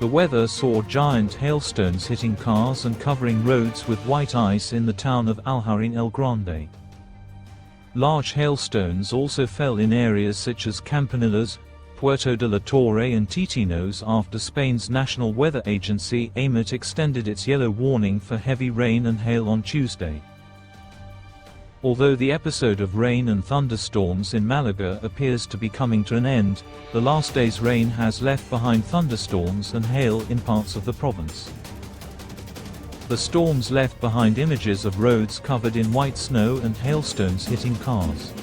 The weather saw giant hailstones hitting cars and covering roads with white ice in the town of Alhaurín el Grande. Large hailstones also fell in areas such as Campanillas, Puerto de la Torre and Teatinos after Spain's national weather agency Aemet extended its yellow warning for heavy rain and hail on Tuesday. Although the episode of rain and thunderstorms in Malaga appears to be coming to an end, the last day's rain has left behind thunderstorms and hail in parts of the province. The storms left behind images of roads covered in white snow and hailstones hitting cars.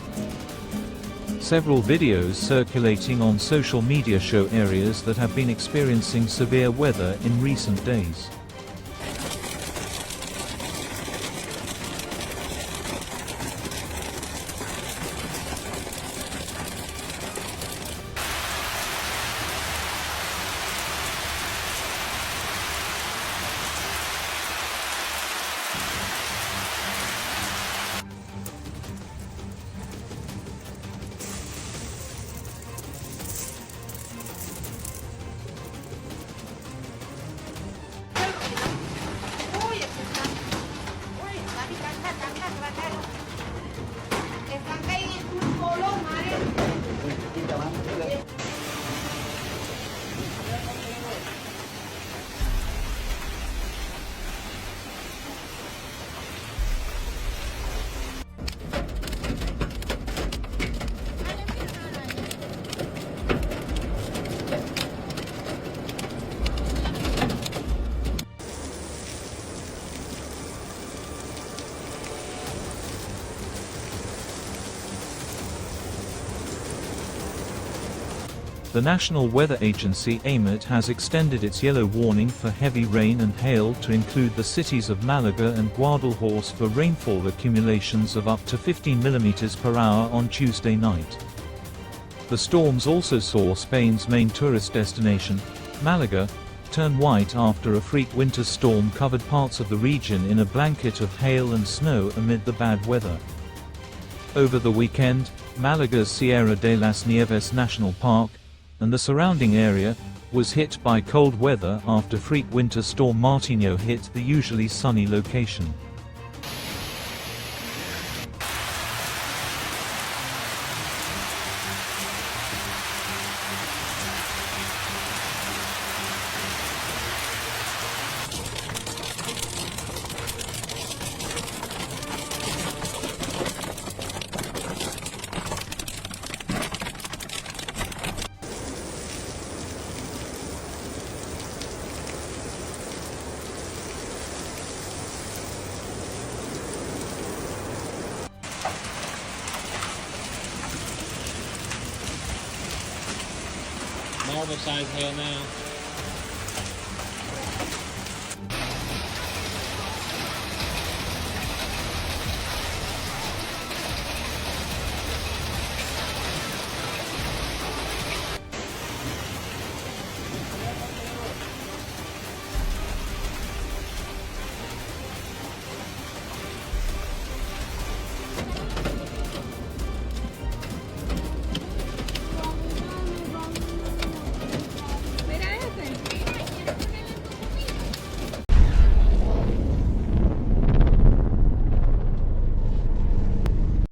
Several videos circulating on social media show areas that have been experiencing severe weather in recent days. The National Weather Agency Aemet has extended its yellow warning for heavy rain and hail to include the cities of Malaga and Guadalhorce for rainfall accumulations of up to 15 mm per hour on Tuesday night. The storms also saw Spain's main tourist destination, Malaga, turn white after a freak winter storm covered parts of the region in a blanket of hail and snow amid the bad weather. Over the weekend, Malaga's Sierra de las Nieves National Park, and the surrounding area, was hit by cold weather after freak winter storm Martino hit the usually sunny location. Marble size hail now.